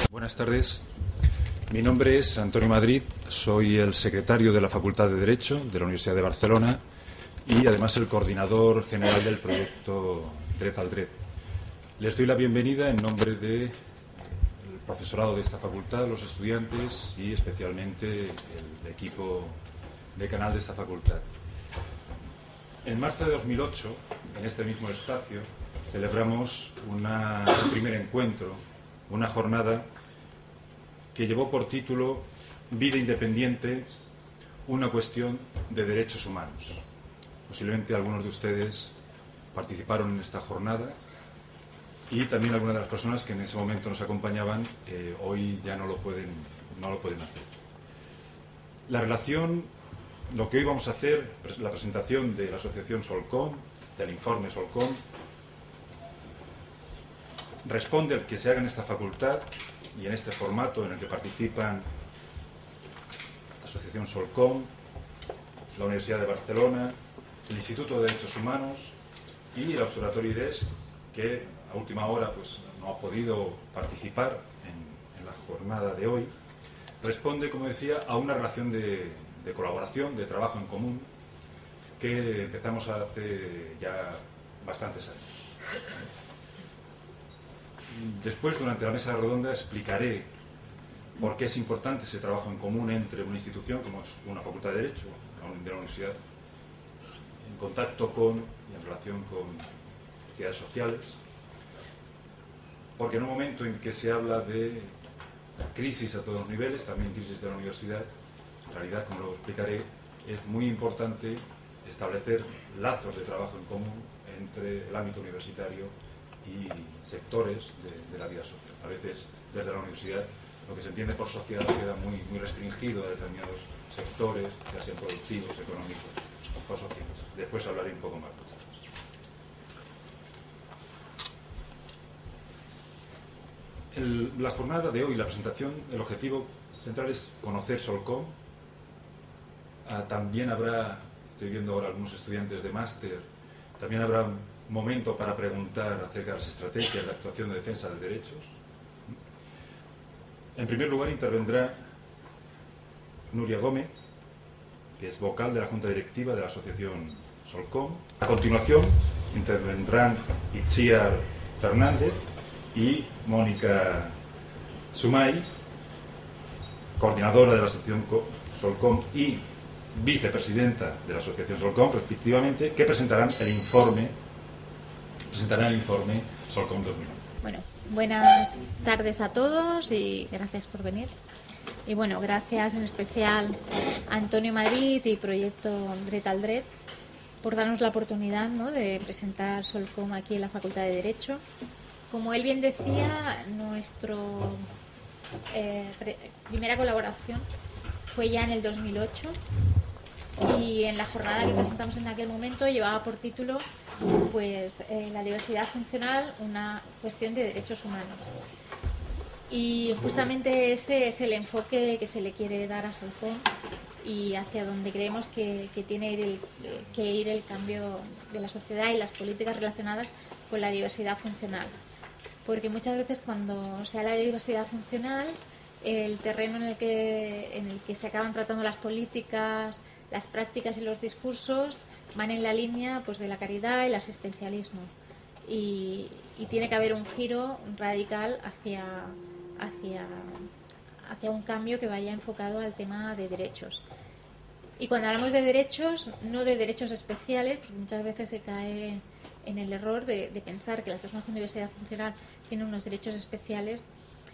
Buenas tardes. Mi nombre es Antonio Madrid, soy el secretario de la Facultad de Derecho de la Universidad de Barcelona y además el coordinador general del proyecto Dret al Dret. Les doy la bienvenida en nombre del profesorado de esta facultad, los estudiantes y especialmente el equipo de canal de esta facultad. En marzo de 2008, en este mismo espacio, celebramos un primer encuentro, una jornada que llevó por título Vida independiente, una cuestión de derechos humanos. Posiblemente algunos de ustedes participaron en esta jornada y también algunas de las personas que en ese momento nos acompañaban hoy ya no lo pueden hacer. La relación, lo que hoy vamos a hacer, la presentación de la asociación Solcom, del informe Solcom, responde al que se haga en esta facultad y en este formato en el que participan la Asociación Solcom, la Universidad de Barcelona, el Instituto de Derechos Humanos y el Observatorio IDES, que a última hora pues, no ha podido participar en la jornada de hoy. Responde, como decía, a una relación de colaboración, de trabajo en común, que empezamos hace ya bastantes años. Después, durante la mesa redonda, explicaré por qué es importante ese trabajo en común entre una institución como es una facultad de Derecho de la universidad, en contacto con y en relación con entidades sociales, porque en un momento en que se habla de crisis a todos los niveles, también crisis de la universidad, en realidad, como lo explicaré, es muy importante establecer lazos de trabajo en común entre el ámbito universitario y sectores de la vida social. A veces, desde la universidad, lo que se entiende por sociedad queda muy restringido a determinados sectores, ya sean productivos, económicos o sociales. Después hablaré un poco más de esto. La jornada de hoy, la presentación, el objetivo central es conocer Solcom. También habrá, estoy viendo ahora algunos estudiantes de máster, también habrá un momento para preguntar acerca de las estrategias de actuación de defensa de derechos. En primer lugar intervendrá Nuria Gómez, que es vocal de la Junta Directiva de la Asociación Solcom. A continuación intervendrán Itziar Fernández y Mónica Sumay, coordinadora de la Asociación Solcom y vicepresidenta de la Asociación Solcom, respectivamente, que presentarán el informe Solcom 2009. Bueno, buenas tardes a todos y gracias por venir. Y bueno, gracias en especial a Antonio Madrid y Proyecto Dret al Dret por darnos la oportunidad, ¿no?, de presentar Solcom aquí en la Facultad de Derecho. Como él bien decía, nuestra primera colaboración fue ya en el 2008 y en la jornada que presentamos en aquel momento llevaba por título pues la diversidad funcional, una cuestión de derechos humanos. Y justamente ese es el enfoque que se le quiere dar a Solcom y hacia donde creemos que tiene que ir el cambio de la sociedad y las políticas relacionadas con la diversidad funcional. Porque muchas veces cuando se habla de diversidad funcional, el terreno en el que se acaban tratando las políticas, las prácticas y los discursos van en la línea pues de la caridad y el asistencialismo y tiene que haber un giro radical hacia un cambio que vaya enfocado al tema de derechos. Y cuando hablamos de derechos, no de derechos especiales, porque muchas veces se cae en el error de pensar que las personas con diversidad funcional tienen unos derechos especiales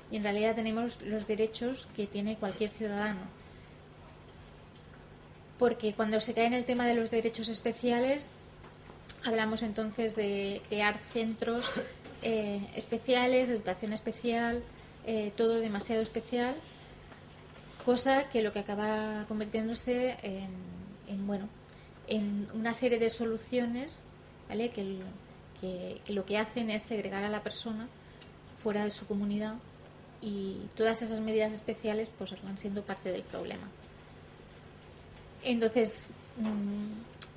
y en realidad tenemos los derechos que tiene cualquier ciudadano. Porque cuando se cae en el tema de los derechos especiales, hablamos entonces de crear centros especiales, de educación especial, todo demasiado especial, cosa que lo que acaba convirtiéndose en una serie de soluciones, ¿vale?, que lo que hacen es segregar a la persona fuera de su comunidad y todas esas medidas especiales pues acaban siendo parte del problema. Entonces,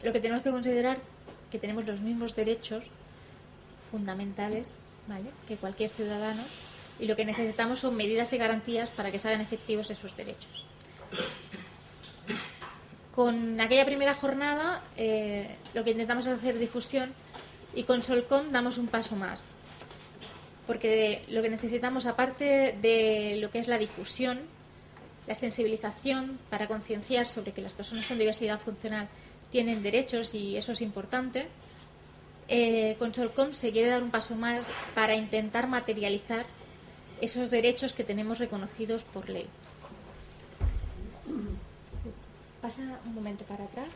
lo que tenemos que considerar que tenemos los mismos derechos fundamentales, ¿vale?, que cualquier ciudadano, y lo que necesitamos son medidas y garantías para que se hagan efectivos esos derechos. Con aquella primera jornada lo que intentamos es hacer difusión, y con Solcom damos un paso más, porque lo que necesitamos, aparte de lo que es la difusión, la sensibilización para concienciar sobre que las personas con diversidad funcional tienen derechos, y eso es importante, con Solcom se quiere dar un paso más para intentar materializar esos derechos que tenemos reconocidos por ley. Pasa un momento para atrás,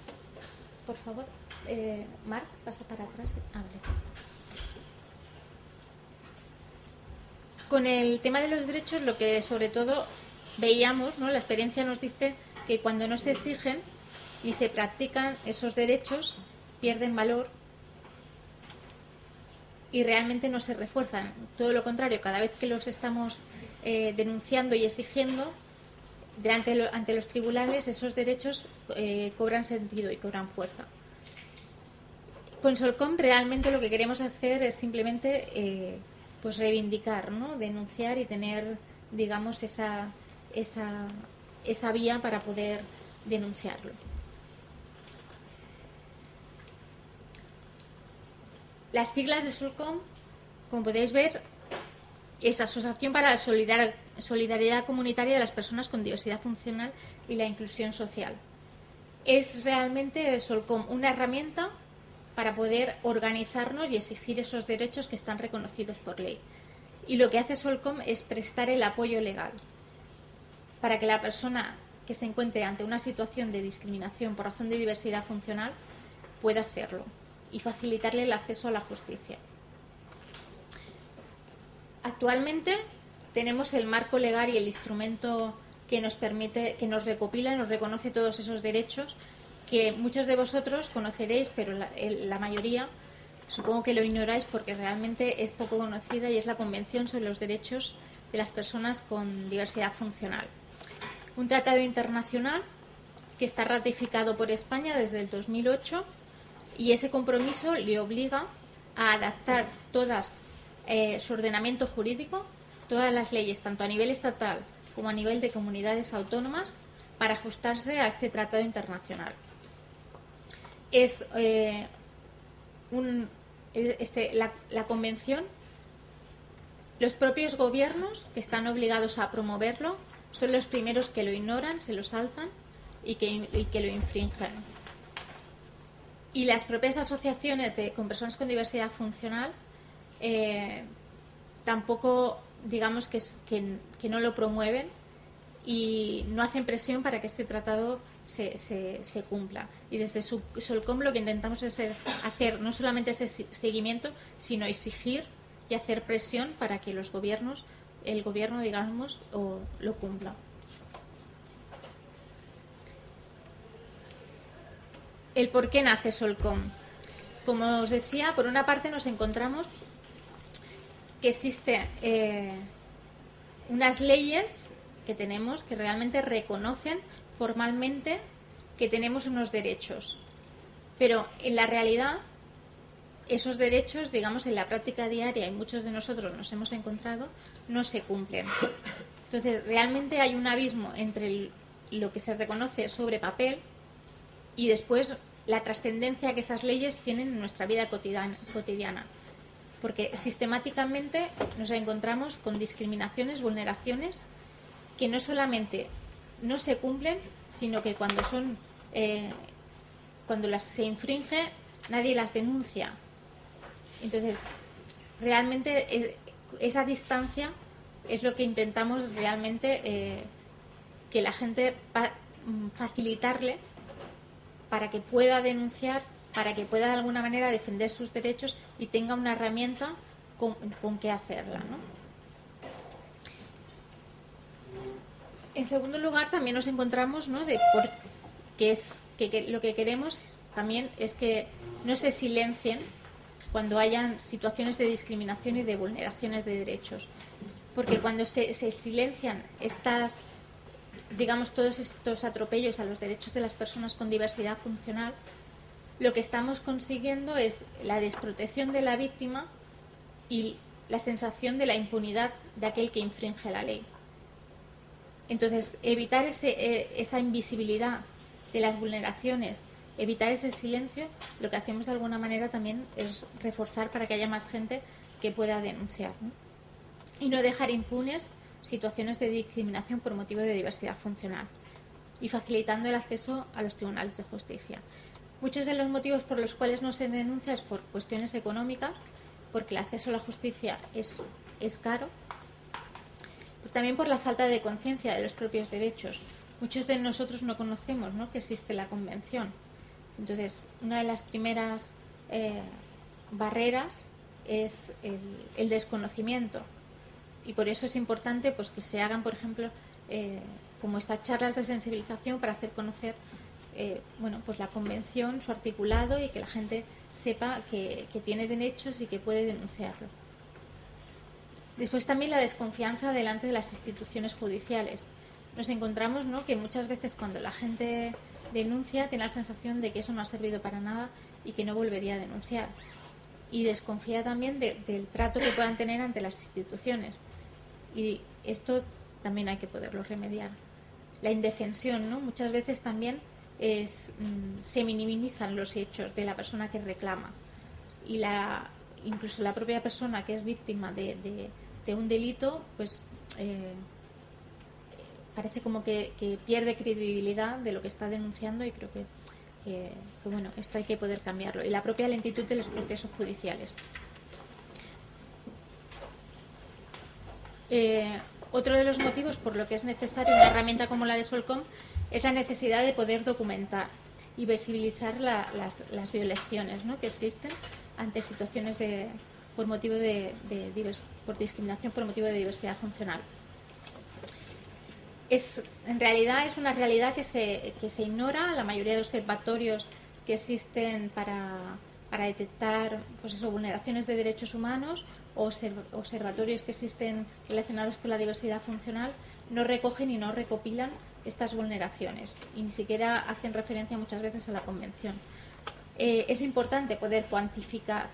por favor. Marc, pasa para atrás. Hable. Con el tema de los derechos, lo que sobre todo veíamos, ¿no? La experiencia nos dice que cuando no se exigen y se practican esos derechos, pierden valor y realmente no se refuerzan. Todo lo contrario, cada vez que los estamos denunciando y exigiendo ante los tribunales, esos derechos cobran sentido y cobran fuerza. Con Solcom realmente lo que queremos hacer es simplemente pues reivindicar, ¿no? Denunciar y tener, digamos, esa vía para poder denunciarlo. Las siglas de Solcom, como podéis ver, es Asociación para la Solidaridad Comunitaria de las Personas con Diversidad Funcional y la Inclusión Social. Es realmente Solcom una herramienta para poder organizarnos y exigir esos derechos que están reconocidos por ley. Y lo que hace Solcom es prestar el apoyo legal para que la persona que se encuentre ante una situación de discriminación por razón de diversidad funcional pueda hacerlo y facilitarle el acceso a la justicia. Actualmente tenemos el marco legal y el instrumento que nos permite, que nos recopila y nos reconoce todos esos derechos que muchos de vosotros conoceréis, pero la mayoría supongo que lo ignoráis porque realmente es poco conocida, y es la Convención sobre los Derechos de las Personas con Diversidad Funcional. Un tratado internacional que está ratificado por España desde el 2008, y ese compromiso le obliga a adaptar su ordenamiento jurídico, todas las leyes, tanto a nivel estatal como a nivel de comunidades autónomas, para ajustarse a este tratado internacional. Es la convención, los propios gobiernos que están obligados a promoverlo son los primeros que lo ignoran, se lo saltan y que lo infringen. Y las propias asociaciones con personas con diversidad funcional tampoco, digamos, que no lo promueven y no hacen presión para que este tratado se cumpla. Y desde Solcom lo que intentamos es hacer no solamente ese seguimiento, sino exigir y hacer presión para que el gobierno, digamos, lo cumpla. El por qué nace Solcom. Como os decía, por una parte nos encontramos que existen unas leyes que tenemos que realmente reconocen formalmente que tenemos unos derechos, pero en la realidad esos derechos, digamos, en la práctica diaria, y muchos de nosotros nos hemos encontrado, no se cumplen. Entonces realmente hay un abismo entre lo que se reconoce sobre papel y después la trascendencia que esas leyes tienen en nuestra vida cotidiana, porque sistemáticamente nos encontramos con discriminaciones, vulneraciones que no solamente no se cumplen, sino que cuando las se infringe nadie las denuncia. Entonces realmente esa distancia es lo que intentamos realmente que la gente facilitarle para que pueda denunciar, para que pueda de alguna manera defender sus derechos y tenga una herramienta con que hacerla, ¿no? En segundo lugar, también nos encontramos, ¿no?, que lo que queremos también es que no se silencien cuando hayan situaciones de discriminación y de vulneraciones de derechos, porque cuando se silencian todos estos atropellos a los derechos de las personas con diversidad funcional, lo que estamos consiguiendo es la desprotección de la víctima y la sensación de la impunidad de aquel que infringe la ley. Entonces, evitar esa invisibilidad de las vulneraciones, evitar ese silencio, lo que hacemos de alguna manera también es reforzar para que haya más gente que pueda denunciar, ¿no? Y no dejar impunes situaciones de discriminación por motivo de diversidad funcional y facilitando el acceso a los tribunales de justicia. Muchos de los motivos por los cuales no se denuncia es por cuestiones económicas, porque el acceso a la justicia es caro, pero también por la falta de conciencia de los propios derechos. Muchos de nosotros no conocemos, ¿no?, que existe la Convención. Entonces, una de las primeras barreras es el desconocimiento. Y por eso es importante, pues, que se hagan, por ejemplo, como estas charlas de sensibilización para hacer conocer pues la Convención, su articulado, y que la gente sepa que tiene derechos y que puede denunciarlo. Después también la desconfianza delante de las instituciones judiciales. Nos encontramos, ¿no?, que muchas veces cuando la gente denuncia tiene la sensación de que eso no ha servido para nada y que no volvería a denunciar. Y desconfía también del trato que puedan tener ante las instituciones. Y esto también hay que poderlo remediar. La indefensión, ¿no? Muchas veces también se minimizan los hechos de la persona que reclama. Y incluso la propia persona que es víctima de un delito, pues parece como que pierde credibilidad de lo que está denunciando, y creo que bueno, esto hay que poder cambiarlo. Y la propia lentitud de los procesos judiciales. Otro de los motivos por lo que es necesaria una herramienta como la de Solcom es la necesidad de poder documentar y visibilizar las violaciones, ¿no?, que existen ante situaciones por motivo por discriminación por motivo de diversidad funcional. En realidad es una realidad que se ignora. La mayoría de observatorios que existen para detectar, pues eso, vulneraciones de derechos humanos, o observatorios que existen relacionados con la diversidad funcional, no recogen y no recopilan estas vulneraciones, y ni siquiera hacen referencia muchas veces a la Convención. Es importante poder cuantificar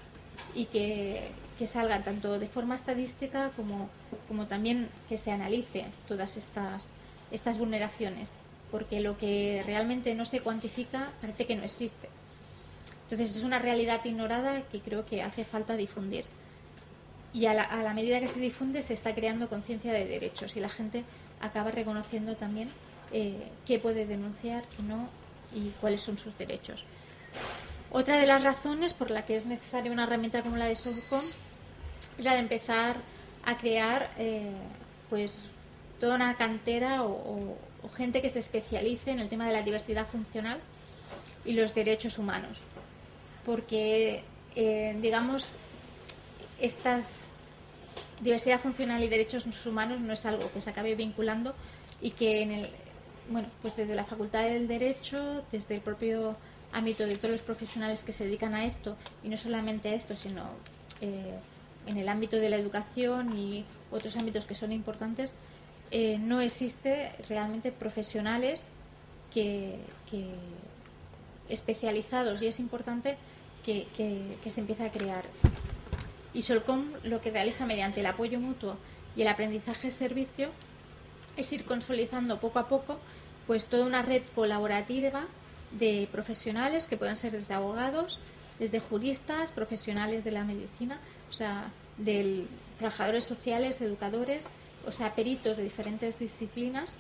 y que salgan tanto de forma estadística como también que se analice todas estas vulneraciones, porque lo que realmente no se cuantifica parece que no existe. Entonces es una realidad ignorada que creo que hace falta difundir. Y a la medida que se difunde se está creando conciencia de derechos, y la gente acaba reconociendo también qué puede denunciar, qué no, y cuáles son sus derechos. Otra de las razones por la que es necesaria una herramienta como la de Solcom es la de empezar a crear pues toda una cantera o gente que se especialice en el tema de la diversidad funcional y los derechos humanos, porque digamos, estas diversidad funcional y derechos humanos no es algo que se acabe vinculando, y que pues desde la Facultad del Derecho, desde el propio ámbito de todos los profesionales que se dedican a esto, y no solamente a esto, sino en el ámbito de la educación y otros ámbitos que son importantes, no existe realmente profesionales que especializados, y es importante que se empiece a crear. Y Solcom lo que realiza mediante el apoyo mutuo y el aprendizaje servicio es ir consolidando poco a poco pues toda una red colaborativa de profesionales que pueden ser desde abogados, desde juristas, profesionales de la medicina, o sea, de trabajadores sociales, educadores, o sea, peritos de diferentes disciplinas,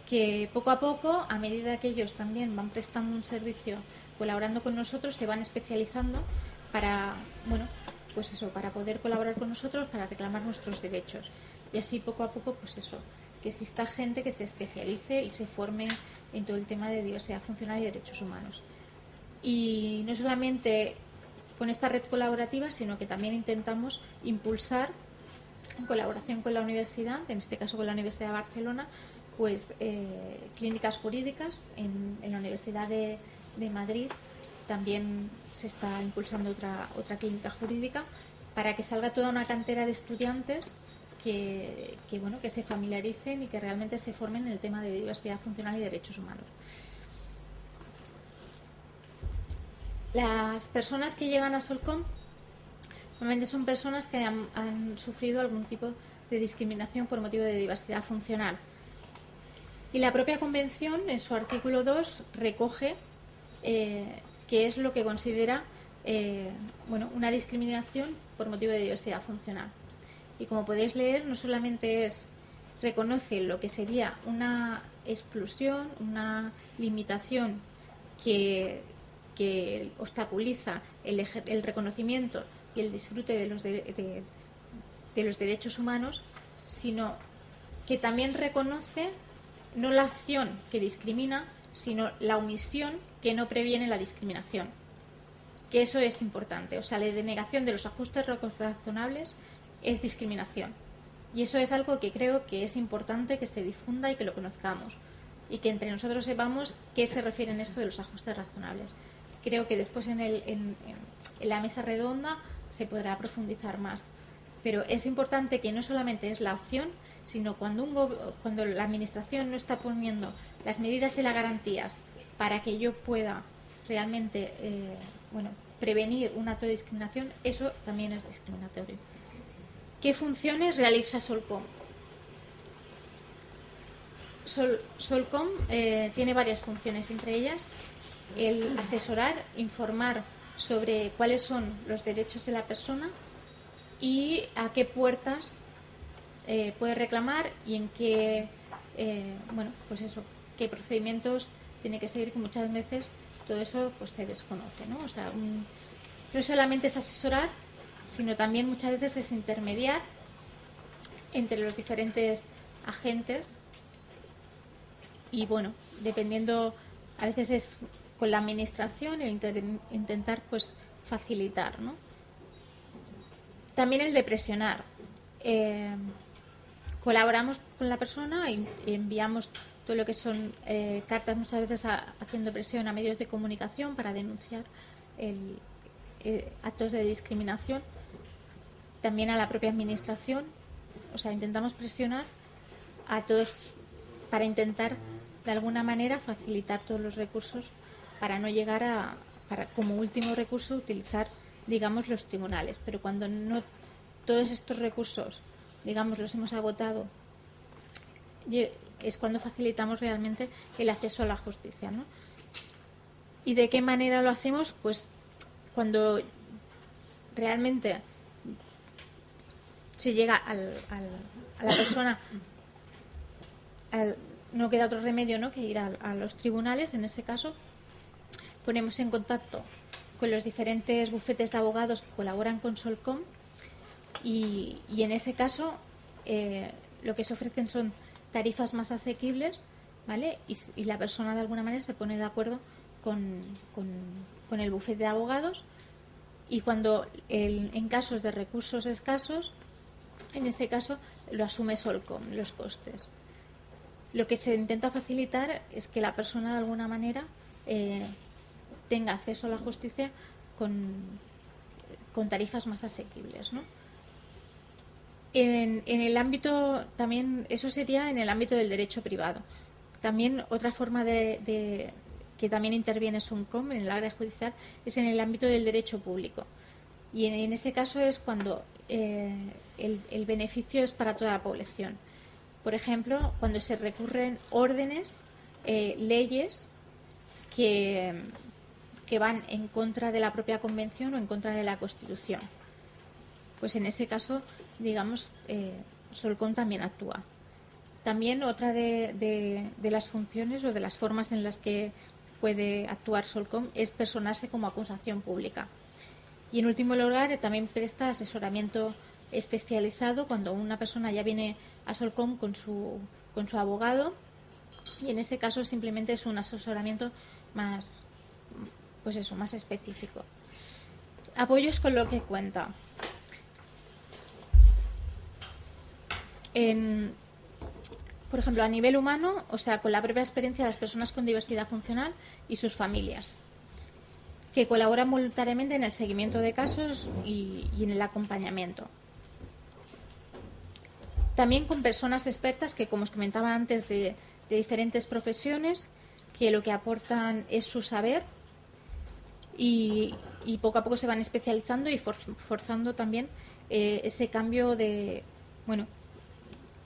que poco a poco, a medida que ellos también van prestando un servicio colaborando con nosotros, se van especializando para, pues eso, para poder colaborar con nosotros, para reclamar nuestros derechos. Y así poco a poco, pues eso, que exista gente que se especialice y se forme en todo el tema de diversidad funcional y derechos humanos. Y no solamente con esta red colaborativa, sino que también intentamos impulsar, en colaboración con la universidad, en este caso con la Universidad de Barcelona, pues clínicas jurídicas. En la Universidad de Madrid también se está impulsando otra clínica jurídica, para que salga toda una cantera de estudiantes que se familiaricen y que realmente se formen en el tema de diversidad funcional y derechos humanos. Las personas que llegan a Solcom Normalmente son personas que han sufrido algún tipo de discriminación por motivo de diversidad funcional. Y la propia Convención, en su artículo 2, recoge qué es lo que considera una discriminación por motivo de diversidad funcional. Y como podéis leer, no solamente reconoce lo que sería una exclusión, una limitación que obstaculiza el reconocimiento y el disfrute de los derechos humanos, sino que también reconoce no la acción que discrimina, sino la omisión que no previene la discriminación. Que eso es importante. O sea, la denegación de los ajustes razonables es discriminación. Y eso es algo que creo que es importante que se difunda y que lo conozcamos. Y que entre nosotros sepamos qué se refiere en esto de los ajustes razonables. Creo que después en la mesa redonda se podrá profundizar más. Pero es importante que no solamente es la opción, sino cuando la Administración no está poniendo las medidas y las garantías para que yo pueda realmente prevenir un acto de discriminación, eso también es discriminatorio. ¿Qué funciones realiza Solcom? Solcom tiene varias funciones, entre ellas el asesorar, informar sobre cuáles son los derechos de la persona y a qué puertas puede reclamar y en qué qué procedimientos tiene que seguir, que muchas veces todo eso pues se desconoce, ¿no? O sea, no solamente es asesorar, sino también muchas veces es intermediar entre los diferentes agentes y dependiendo, a veces es con la administración el intentar pues facilitar, ¿no? También el de presionar. Colaboramos con la persona y enviamos todo lo que son cartas, muchas veces haciendo presión a medios de comunicación para denunciar actos de discriminación. También a la propia administración. O sea, intentamos presionar a todos para intentar de alguna manera facilitar todos los recursos para no llegar para como último recurso utilizar, digamos, los tribunales. Pero cuando no todos estos recursos, digamos, los hemos agotado, es cuando facilitamos realmente el acceso a la justicia, ¿no? ¿Y de qué manera lo hacemos? Pues cuando realmente se llega a la persona, no queda otro remedio, ¿no?, que ir a los tribunales. En ese caso ponemos en contacto con los diferentes bufetes de abogados que colaboran con Solcom y en ese caso lo que se ofrecen son tarifas más asequibles, ¿vale? Y la persona de alguna manera se pone de acuerdo con el bufete de abogados, y cuando en casos de recursos escasos, en ese caso lo asume Solcom, los costes. Lo que se intenta facilitar es que la persona de alguna manera tenga acceso a la justicia con tarifas más asequibles, ¿no? En el ámbito también, eso sería en el ámbito del derecho privado. También otra forma que también interviene Solcom en el área judicial es en el ámbito del derecho público. Y en ese caso es cuando el beneficio es para toda la población. Por ejemplo, cuando se recurren órdenes, leyes que van en contra de la propia Convención o en contra de la Constitución. Pues en ese caso, digamos, Solcom también actúa. También otra de las funciones o de las formas en las que puede actuar Solcom es personarse como acusación pública. Y en último lugar, también presta asesoramiento especializado cuando una persona ya viene a Solcom con su abogado, y en ese caso simplemente es un asesoramiento más específico. Apoyos con lo que cuenta. Por ejemplo, a nivel humano, o sea, con la propia experiencia de las personas con diversidad funcional y sus familias, que colaboran voluntariamente en el seguimiento de casos y en el acompañamiento. También con personas expertas que, como os comentaba antes, de diferentes profesiones, que lo que aportan es su saber y poco a poco se van especializando y forzando también ese cambio de, bueno,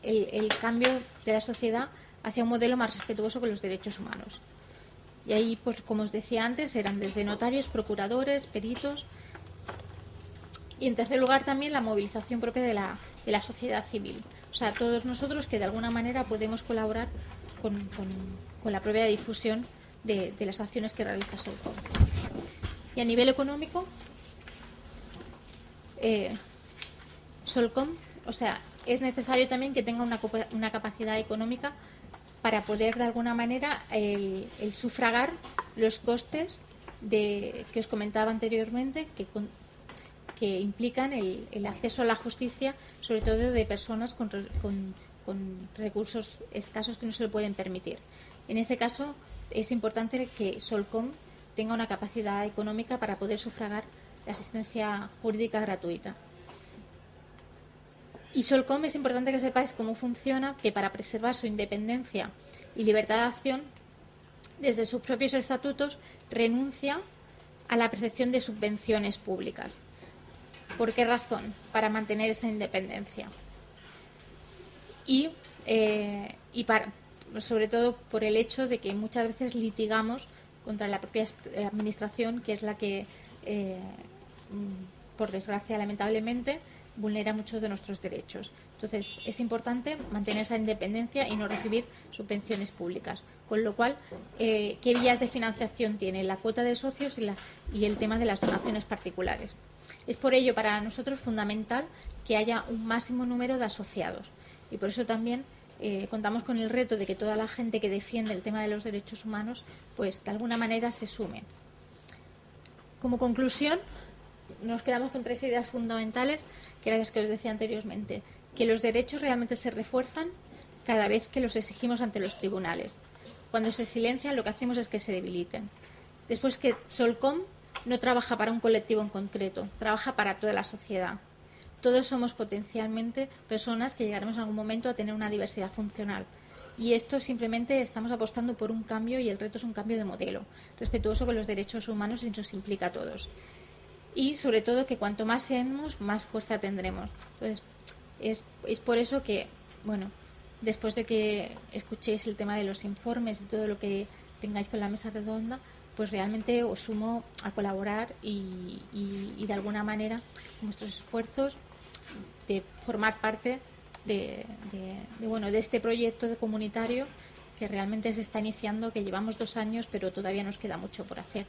el cambio de la sociedad hacia un modelo más respetuoso con los derechos humanos. Y ahí, pues como os decía antes, eran desde notarios, procuradores, peritos. Y en tercer lugar también la movilización propia de la sociedad civil. O sea, todos nosotros que de alguna manera podemos colaborar con la propia difusión de las acciones que realiza Solcom. Y a nivel económico, Solcom, o sea, es necesario también que tenga una capacidad económica para poder de alguna manera el sufragar los costes que os comentaba anteriormente, que implican el acceso a la justicia, sobre todo de personas con recursos escasos que no se lo pueden permitir. En ese caso, es importante que Solcom tenga una capacidad económica para poder sufragar la asistencia jurídica gratuita. Y Solcom, es importante que sepáis cómo funciona, que para preservar su independencia y libertad de acción, desde sus propios estatutos renuncia a la percepción de subvenciones públicas. ¿Por qué razón? Para mantener esa independencia. Y sobre todo por el hecho de que muchas veces litigamos contra la propia administración, que es la que, por desgracia, lamentablemente, vulnera muchos de nuestros derechos. Entonces, es importante mantener esa independencia y no recibir subvenciones públicas. Con lo cual, ¿qué vías de financiación tiene? La cuota de socios y el tema de las donaciones particulares. Es por ello para nosotros fundamental que haya un máximo número de asociados. Y por eso también contamos con el reto de que toda la gente que defiende el tema de los derechos humanos, pues de alguna manera se sume. Como conclusión, nos quedamos con 3 ideas fundamentales, que eran las que os decía anteriormente: que los derechos realmente se refuerzan cada vez que los exigimos ante los tribunales. Cuando se silencian, lo que hacemos es que se debiliten. Después, que Solcom no trabaja para un colectivo en concreto, trabaja para toda la sociedad. Todos somos potencialmente personas que llegaremos en algún momento a tener una diversidad funcional. Y esto simplemente estamos apostando por un cambio, y el reto es un cambio de modelo, respetuoso con los derechos humanos y nos implica a todos. Y sobre todo que cuanto más seamos, más fuerza tendremos. Entonces, es por eso que, bueno, después de que escuchéis el tema de los informes y todo lo que tengáis con la mesa redonda, pues realmente os sumo a colaborar y de alguna manera vuestros esfuerzos de formar parte de este proyecto comunitario que realmente se está iniciando, que llevamos 2 años, pero todavía nos queda mucho por hacer.